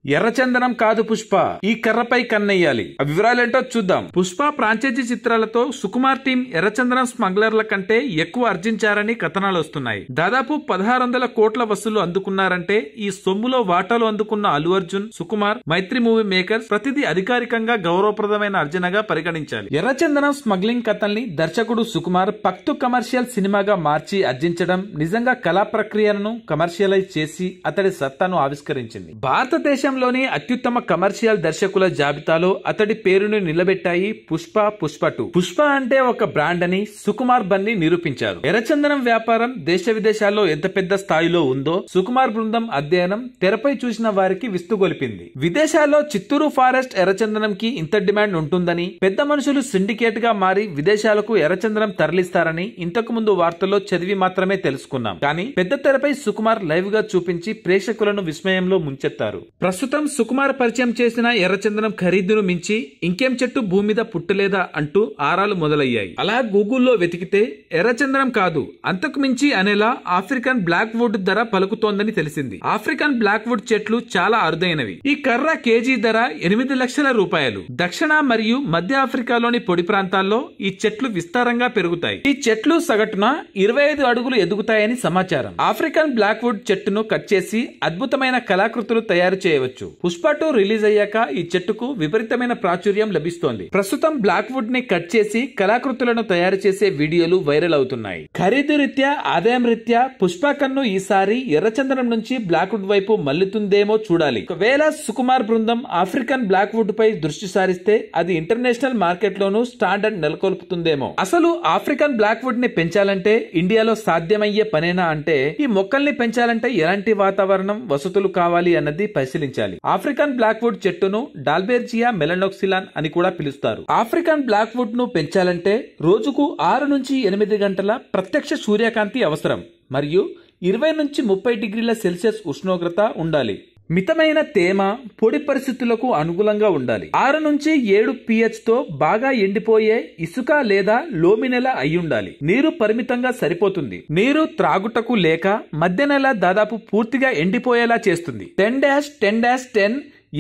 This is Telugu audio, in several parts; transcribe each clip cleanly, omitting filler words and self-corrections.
ఎర్రచందనం కాదు పుష్ప, ఈ కర్రపై కన్నెయ్యాలి. ఆ వివరాలేంటో చూద్దాం. పుష్ప ఫ్రాంచైజీ చిత్రాలతో సుకుమార్ టీం ఎర్రచందనం స్మగ్లర్ల కంటే ఎక్కువ ఆర్జించారని కథనాలు వస్తున్నాయి. దాదాపు 1600 కోట్ల వసూలు అందుకున్నారంటే ఈ సొమ్ములో వాటాలు అందుకున్న అల్లు అర్జున్, సుకుమార్, మైత్రి మూవీ మేకర్స్ ప్రతిదీ అధికారికంగా గౌరవప్రదమైన అర్జనగా పరిగణించాలి. ఎర్రచందనం స్మగ్లింగ్ కథల్ని దర్శకుడు సుకుమార్ పక్తు కమర్షియల్ సినిమాగా మార్చి అర్జించడం నిజంగా కళా ప్రక్రియను కమర్షియలైజ్ చేసి అతడి సత్తాను ఆవిష్కరించింది. భారతదేశంలోని అత్యుత్తమ కమర్షియల్ దర్శకుల జాబితాలో అతడి పేరును నిలబెట్టాయి పుష్ప, పుష్ప 2. పుష్ప అంటే ఒక బ్రాండ్ అని సుకుమార్ బన్నీ నిరూపించారు. ఎర్రచందనం వ్యాపారం దేశ విదేశాల్లో ఎంత పెద్ద స్థాయిలో ఉందో సుకుమార్ బృందం అధ్యయనం తెరపై చూసిన వారికి విస్తుగొలిపింది. విదేశాల్లో చిత్తూరు ఫారెస్ట్ ఎర్రచందనంకి ఇంత డిమాండ్ ఉంటుందని, పెద్ద మనుషులు సిండికేట్ గా మారి విదేశాలకు ఎర్రచందనం తరలిస్తారని ఇంతకు ముందు వార్తల్లో చదివి మాత్రమే తెలుసుకున్నాం. కానీ పెద్ద తెరపై సుకుమార్ లైవ్ గా చూపించి ప్రేక్షకులను విస్మయంలో ముంచెత్తారు. ప్రస్తుతం సుకుమార్ పరిచయం చేసిన ఎర్రచందనం ఖరీదును మించి ఇంకేం చెట్టు భూమి మీద పుట్టలేదా అంటూ ఆరాలు మొదలయ్యాయి. అలా గూగుల్లో వెతికితే ఎర్రచందనం కాదు అంతకు మించి అనేలా ఆఫ్రికన్ బ్లాక్ వుడ్ ధర పలుకుతోందని తెలిసింది. ఆఫ్రికన్ బ్లాక్ వుడ్ చెట్లు చాలా అరుదైనవి. ఈ కర్ర కేజీ ధర 8 లక్షల రూపాయలు. దక్షిణ మరియు మధ్య ఆఫ్రికాలోని పొడి ప్రాంతాల్లో ఈ చెట్లు విస్తారంగా పెరుగుతాయి. ఈ చెట్లు సగటున 25 అడుగులు ఎదుగుతాయని సమాచారం. ఆఫ్రికన్ బ్లాక్ వుడ్ చెట్టును కట్ చేసి అద్భుతమైన కళాకృతులు తయారు చేయవచ్చు. పుష్ప 2 రిలీజ్ అయ్యాక ఈ చెట్టుకు విపరీతమైన ప్రాచుర్యం లభిస్తోంది. ప్రస్తుతం బ్లాక్ వుడ్ ని కట్ చేసి కళాకృతులను తయారు చేసే వీడియోలు వైరల్ అవుతున్నాయి. ఖరీదు రీత్యా, ఆదాయం రీత్యా పుష్ప కన్ను ఈసారి ఎర్రచందనం నుంచి బ్లాక్ వుడ్ వైపు మళ్లుతుందేమో చూడాలి. ఒకవేళ సుకుమార్ బృందం ఆఫ్రికన్ బ్లాక్ వుడ్ పై దృష్టి సారిస్తే అది ఇంటర్నేషనల్ మార్కెట్ లోనూ స్టాండర్డ్ నెలకొల్పుతుందేమో. అసలు ఆఫ్రికన్ బ్లాక్ వుడ్ ని పెంచాలంటే ఇండియాలో సాధ్యమయ్యే పనేనా అంటే, ఈ మొక్కల్ని పెంచాలంటే ఎలాంటి వాతావరణం, వసతులు కావాలి అన్నది పరిశీలించాలి. ఆఫ్రికన్ బ్లాక్ వుడ్ చెట్టును డాల్బెర్జియా మెలనోక్సిలాన్ అని కూడా పిలుస్తారు. ఆఫ్రికన్ బ్లాక్ వుడ్ ను పెంచాలంటే రోజుకు 6 నుంచి 8 గంటల ప్రత్యక్ష సూర్యకాంతి అవసరం మరియు 20 నుంచి 30 డిగ్రీల సెల్సియస్ ఉష్ణోగ్రత ఉండాలి. మితమైన తేమ, పొడి పరిస్థితులకు అనుకూలంగా ఉండాలి. 6 నుంచి 7 pH తో బాగా ఎండిపోయే ఇసుక లేదా లోమి నెల అయ్యుండాలి. నీరు పరిమితంగా సరిపోతుంది. నీరు త్రాగుటకు లేక మధ్య నెల దాదాపు పూర్తిగా ఎండిపోయేలా చేస్తుంది. 10-10-10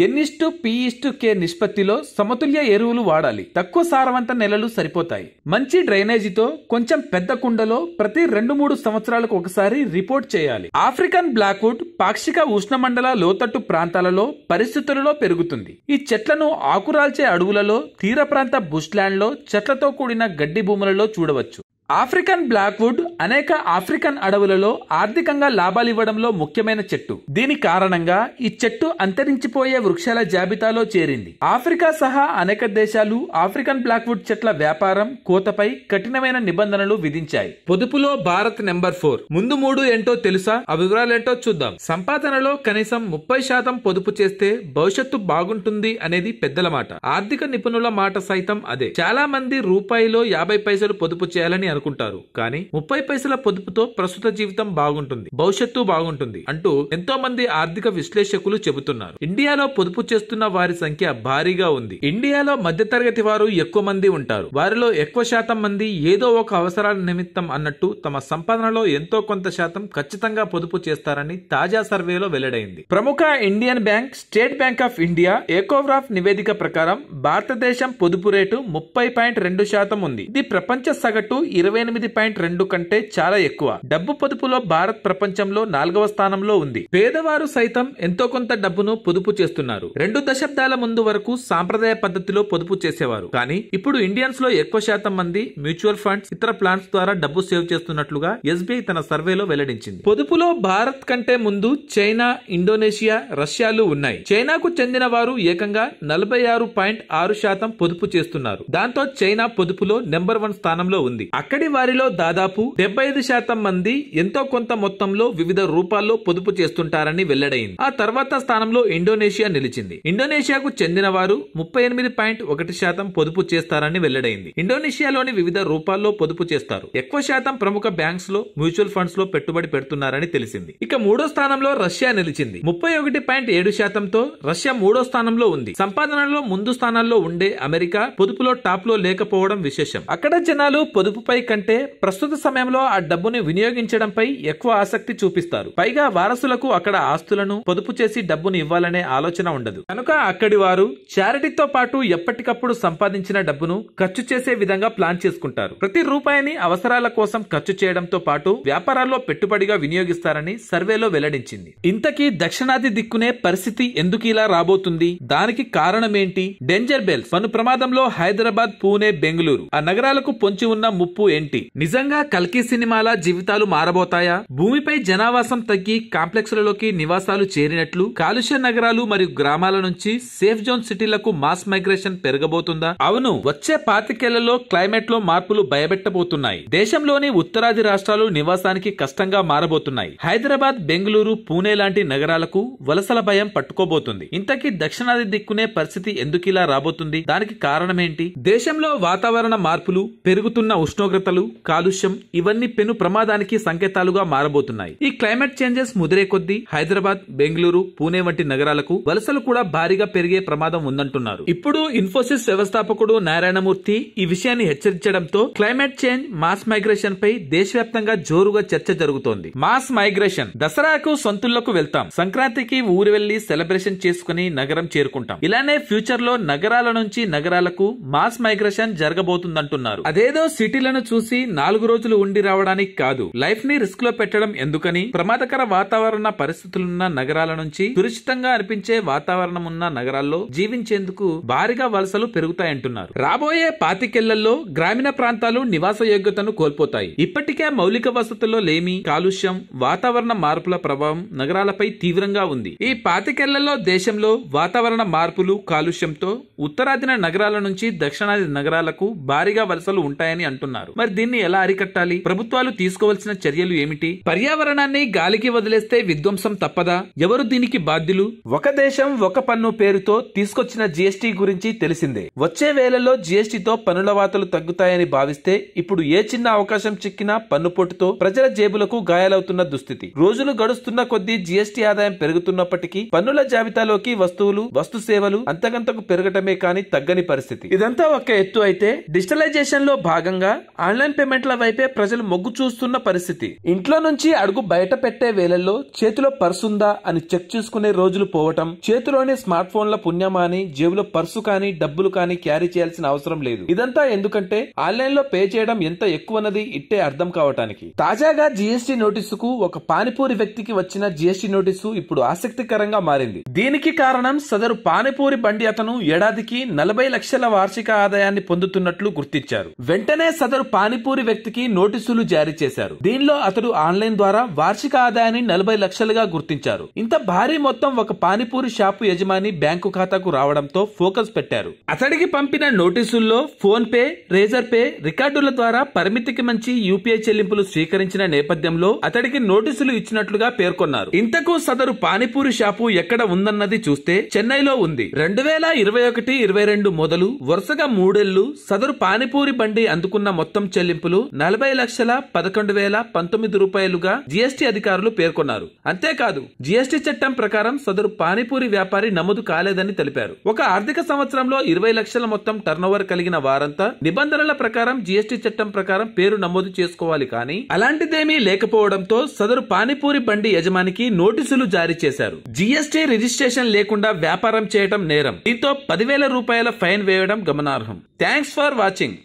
N/P/K నిష్పత్తిలో సమతుల్య ఎరువులు వాడాలి. తక్కువ సారవంత నెలలు సరిపోతాయి. మంచి డ్రైనేజీతో కొంచెం పెద్ద కుండలో ప్రతి 2-3 సంవత్సరాలకు ఒకసారి రిపోర్ట్ చేయాలి. ఆఫ్రికన్ బ్లాక్ వుడ్ పాక్షిక ఉష్ణమండల లోతట్టు ప్రాంతాలలో పరిస్థితులలో పెరుగుతుంది. ఈ చెట్లను ఆకురాల్చే అడవులలో, తీర ప్రాంత బుష్లాండ్ లో, చెట్లతో కూడిన గడ్డి భూములలో చూడవచ్చు. ఆఫ్రికన్ బ్లాక్ వుడ్ అనేక ఆఫ్రికన్ అడవులలో ఆర్థికంగా లాభాలివ్వడంలో ముఖ్యమైన చెట్టు. దీని కారణంగా ఈ చెట్టు అంతరించిపోయే వృక్షాల జాబితాలో చేరింది. ఆఫ్రికా సహా అనేక దేశాలు ఆఫ్రికన్ బ్లాక్ వుడ్ చెట్ల వ్యాపారం, కోతపై కఠినమైన నిబంధనలు విధించాయి. పొదుపులో భారత్ నెంబర్ 4. ముందు 3 ఏంటో తెలుసా? ఆ వివరాలేంటో చూద్దాం. సంపాదనలో కనీసం 30% పొదుపు చేస్తే భవిష్యత్తు బాగుంటుంది అనేది పెద్దల మాట. ఆర్థిక నిపుణుల మాట సైతం అదే. చాలా మంది రూపాయిలో 50 పైసలు పొదుపు చేయాలని అనుకుంటారు. కానీ 30 పైసల పొదుపుతో ప్రస్తుత జీవితం బాగుంటుంది, భవిష్యత్తు బాగుంటుంది అంటూ ఎంతో మంది ఆర్థిక విశ్లేషకులు చెబుతున్నారు. ఇండియాలో పొదుపు చేస్తున్న వారి సంఖ్య భారీగా ఉంది. ఇండియాలో మధ్యతరగతి వారు ఎక్కువ మంది ఉంటారు. వారిలో ఎక్కువ శాతం మంది ఏదో ఒక అవసరాల నిమిత్తం అన్నట్టు తమ సంపాదనలో ఎంతో కొంత శాతం ఖచ్చితంగా పొదుపు చేస్తారని తాజా సర్వేలో వెల్లడైంది. ప్రముఖ Indian bank, State Bank of India Ecowrap నివేదిక ప్రకారం భారతదేశం పొదుపు రేటు 30.2% ఉంది. ఇది ప్రపంచ సగటు 28.2 కంటే చాలా ఎక్కువ. డబ్బు పొదుపులో భారత్ ప్రపంచంలో 4వ స్థానంలో ఉంది. పేదవారు సైతం ఎంతో కొంత డబ్బును పొదుపు చేస్తున్నారు. 2 దశాబ్దాల ముందు వరకు సాంప్రదాయ పద్ధతిలో పొదుపు చేసేవారు. కానీ ఇప్పుడు ఇండియన్స్ లో ఎక్కువ శాతం మంది మ్యూచువల్ ఫండ్స్, ఇతర ప్లాన్స్ ద్వారా డబ్బు సేవ్ చేస్తున్నట్లుగా SBI తన సర్వేలో వెల్లడించింది. పొదుపులో భారత్ కంటే ముందు చైనా, ఇండోనేషియా, రష్యాలు ఉన్నాయి. చైనాకు చెందిన వారు ఏకంగా 46.6% పొదుపు చేస్తున్నారు. దాంతో చైనా పొదుపులో నెంబర్ 1 స్థానంలో ఉంది. అక్కడి వారిలో దాదాపు 75% మంది ఎంతో కొంత మొత్తంలో వివిధ రూపాల్లో పొదుపు చేస్తుంటారని వెల్లడైంది. ఆ తర్వాత స్థానంలో ఇండోనేషియా నిలిచింది. ఇండోనేషియాకు చెందిన వారు 38.1% పొదుపు చేస్తారని వెల్లడైంది. ఇండోనేషియాలోని వివిధ రూపాల్లో పొదుపు చేస్తారు. ఎక్కువ శాతం ప్రముఖ బ్యాంక్స్ లో, మ్యూచువల్ ఫండ్స్ లో పెట్టుబడి పెడుతున్నారని తెలిసింది. ఇక 3వ స్థానంలో రష్యా నిలిచింది. 31.7%తో రష్యా 3వ స్థానంలో ఉంది. సంపాదనలో ముందు స్థానాల్లో ఉండే అమెరికా పొదుపులో టాప్ లో లేకపోవడం విశేషం. అక్కడ జనాలు పొదుపుపై కంటే ప్రస్తుత సమయంలో ఆ డబ్బుని వినియోగించడంపై ఎక్కువ ఆసక్తి చూపిస్తారు. పైగా వారసులకు అక్కడ ఆస్తులను పొదుపు చేసి డబ్బును ఇవ్వాలనే ఆలోచన ఉండదు. కనుక అక్కడి వారు చారిటీతో పాటు ఎప్పటికప్పుడు సంపాదించిన డబ్బును ఖర్చు చేసే విధంగా ప్లాన్ చేసుకుంటారు. ప్రతి రూపాయిని అవసరాల కోసం ఖర్చు చేయడంతో పాటు వ్యాపారాల్లో పెట్టుబడిగా వినియోగిస్తారని సర్వేలో వెల్లడించింది. ఇంతకీ దక్షిణాది దిక్కునే పరిస్థితి ఎందుకు ఇలా రాబోతుంది? దానికి కారణమేంటి? డేంజర్ బెల్స్ పన్ను ప్రమాదంలో హైదరాబాద్, పూణే, బెంగళూరు ఆ నగరాలకు పొంచి ఉన్న ముప్పు ఏంటి? నిజంగా కల్కి సినిమాల జీవితాలు మారబోతాయా? భూమిపై జనావాసం తగ్గి కాంప్లెక్స్లలోకి నివాసాలు చేరినట్లు కాలుష్య నగరాలు మరియు గ్రామాల నుంచి సేఫ్ జోన్ సిటీలకు మాస్ మైగ్రేషన్ పెరగబోతుందా? అవును, వచ్చే 25 ఏళ్లలో క్లైమేట్ లో మార్పులు భయపెట్టబోతున్నాయి. దేశంలోని ఉత్తరాది రాష్ట్రాలు నివాసానికి కష్టంగా మారబోతున్నాయి. హైదరాబాద్, బెంగళూరు, పూణే లాంటి నగరాలకు వలసల భయం పట్టుకోబోతుంది. ఇంతకీ దక్షిణాది దిక్కునే పరిస్థితి ఎందుకు ఇలా రాబోతుంది? దానికి కారణమేంటి? దేశంలో వాతావరణ మార్పులు, పెరుగుతున్న ఉష్ణోగ్రతలు, కాలుష్యం ఇవన్నీ పెను ప్రమాదానికి సంకేతాలుగా మారబోతున్నాయి. ఈ క్లైమేట్ చేంజెస్ ముదిరే కొద్దీ హైదరాబాద్, బెంగళూరు, పూణే వంటి నగరాలకు వలసలు కూడా భారీగా పెరిగే ప్రమాదం ఉందంటున్నారు. ఇప్పుడు ఇన్ఫోసిస్ వ్యవస్థాపకుడు నారాయణమూర్తి ఈ విషయాన్ని హెచ్చరించడంతో క్లైమేట్ చేంజ్, మాస్ మైగ్రేషన్ పై దేశవ్యాప్తంగా జోరుగా చర్చ జరుగుతోంది. మాస్ మైగ్రేషన్: దసరాకు సొంతుళ్లకు వెళ్తాం, సంక్రాంతికి ఊరు వెళ్లి సెలబ్రేషన్ చేసుకుని నగరం చేరుకుంటాం. ఇలానే ఫ్యూచర్ లో నగరాల నుంచి నగరాలకు మాస్ మైగ్రేషన్ జరగబోతుందంటున్నారు. అదేదో సిటీలను చూసి 4 రోజులు ఉండి రావడానికి కాదు, లైఫ్ ని రిస్క్ లో పెట్టడం ఎందుకని ప్రమాదకర వాతావరణ పరిస్థితులున్న నగరాల నుంచి సురక్షితంగా అనిపించే వాతావరణం ఉన్న నగరాల్లో జీవించేందుకు భారీగా వలసలు పెరుగుతాయంటున్నారు. రాబోయే 25 ఏళ్లలో గ్రామీణ ప్రాంతాలు నివాస యోగ్యతను కోల్పోతాయి. ఇప్పటికే మౌలిక వసతుల్లో లేమి, కాలుష్యం, వాతావరణ మార్పుల ప్రభావం నగరాలపై తీవ్రంగా ఉంది. ఈ 25 ఏళ్లలో దేశంలో వాతావరణ మార్పులు, కాలుష్యంతో ఉత్తరాదిన నగరాల నుంచి దక్షిణాది నగరాలకు భారీగా వలసలు ఉంటాయని అంటున్నారు. మరి దీన్ని ఎలా అరికట్టాలి? ప్రభుత్వాలు తీసుకోవాల్సిన చర్యలు ఏమిటి? పర్యావరణాన్ని గాలికి వదిలేస్తే విధ్వంసం తప్పదా? ఎవరు దీనికి బాధ్యులు? ఒక దేశం ఒక పన్ను పేరుతో తీసుకొచ్చిన జీఎస్టీ గురించి తెలిసిందే. వచ్చే వేళల్లో జీఎస్టీతో పన్నుల వాతలు తగ్గుతాయని భావిస్తే ఇప్పుడు ఏ చిన్న అవకాశం చిక్కినా పన్నుపోటుతో ప్రజల జేబులకు గాయాలవుతున్న దుస్థితి. రోజులు గడుస్తున్న కొద్దీ జీఎస్టీ ఆదాయం పెరుగుతున్నప్పటికీ పన్నుల జాబితాలోకి వస్తువులు, వస్తు సేవలు అంతకంతకు పెరగటమే కానీ తగ్గని పరిస్థితి. ఇదంతా ఒక ఎత్తు అయితే డిజిటలైజేషన్ లో భాగంగా ఆన్లైన్ పేమెంట్ల వైపే ప్రజలు మొగ్గు చూస్తున్న పరిస్థితి. ఇంట్లో నుంచి అడుగు బయట పెట్టే వేళల్లో చేతిలో పర్సుందా అని చెక్ చేసుకునే రోజులు పోవటం, చేతిలోని స్మార్ట్ ఫోన్ల పుణ్యమా అని జేబులో పర్సు కానీ డబ్బులు కానీ క్యారీ చేయాల్సిన అవసరం లేదు. ఇదంతా ఎందుకంటే ఆన్లైన్ లో పే చేయడం ఎంత ఎక్కువన్నది ఇట్టే అర్థం కావటానికి. తాజాగా జీఎస్టీ నోటీసుకు ఒక పానీపూరి వ్యక్తికి వచ్చిన జీఎస్టీ నోటీసు ఇప్పుడు ఆసక్తికరంగా మారింది. దీనికి కారణం సదరు పానీపూరి బండి అతను ఏడాదికి 40 లక్షల వార్షిక ఆదాయాన్ని పొందుతున్నట్లు గుర్తించారు. వెంటనే సదరు పానీపూరి వ్యక్తికి నోటీసులు జారీ చేశారు. దీనిలో అతడు ఆన్లైన్ ద్వారా వార్షిక ఆదాయాన్ని 40 లక్షలుగా గుర్తించారు. ఇంత భారీ మొత్తం ఒక పానీపూరి షాపు యజమాని బ్యాంకు ఖాతాకు రావడంతో ఫోకస్ పెట్టారు. అతడికి పంపిన నోటీసుల్లో ఫోన్ పే, రేజర్ పే రికార్డుల ద్వారా పరిమితికి మంచి యూపీఐ చెల్లింపులు స్వీకరించిన నేపథ్యంలో అతడికి నోటీసులు ఇచ్చినట్లుగా పేర్కొన్నారు. ఇంతకు సదరు పానీపూరి షాపు ఎక్కడ ఉందన్నది చూస్తే చెన్నైలో ఉంది. 2021-22 మొదలు వరుసగా 3 ఏళ్లు సదరు పానీపూరి బండి అందుకున్న మొత్తం చెల్లింపులు 40,11,019 రూపాయలుగా జీఎస్టీ అధికారులు పేర్కొన్నారు. అంతేకాదు జీఎస్టీ చట్టం ప్రకారం సదరు పానీపూరి వ్యాపారి నమోదు కాలేదని తెలిపారు. ఒక ఆర్థిక సంవత్సరంలో 20 లక్షల మొత్తం టర్నోవర్ కలిగిన వారంతా నిబంధనల ప్రకారం జీఎస్టీ చట్టం ప్రకారం పేరు నమోదు చేసుకోవాలి. కానీ అలాంటిదేమీ లేకపోవడంతో సదరు పానీపూరి బండి యజమానికి నోటీసులు జారీ చేశారు. జీఎస్టీ రిజిస్ట్రేషన్ లేకుండా వ్యాపారం చేయడం నేరం. దీంతో 10,000 రూపాయల ఫైన్ వేయడం గమనార్హం. Thanks for watching.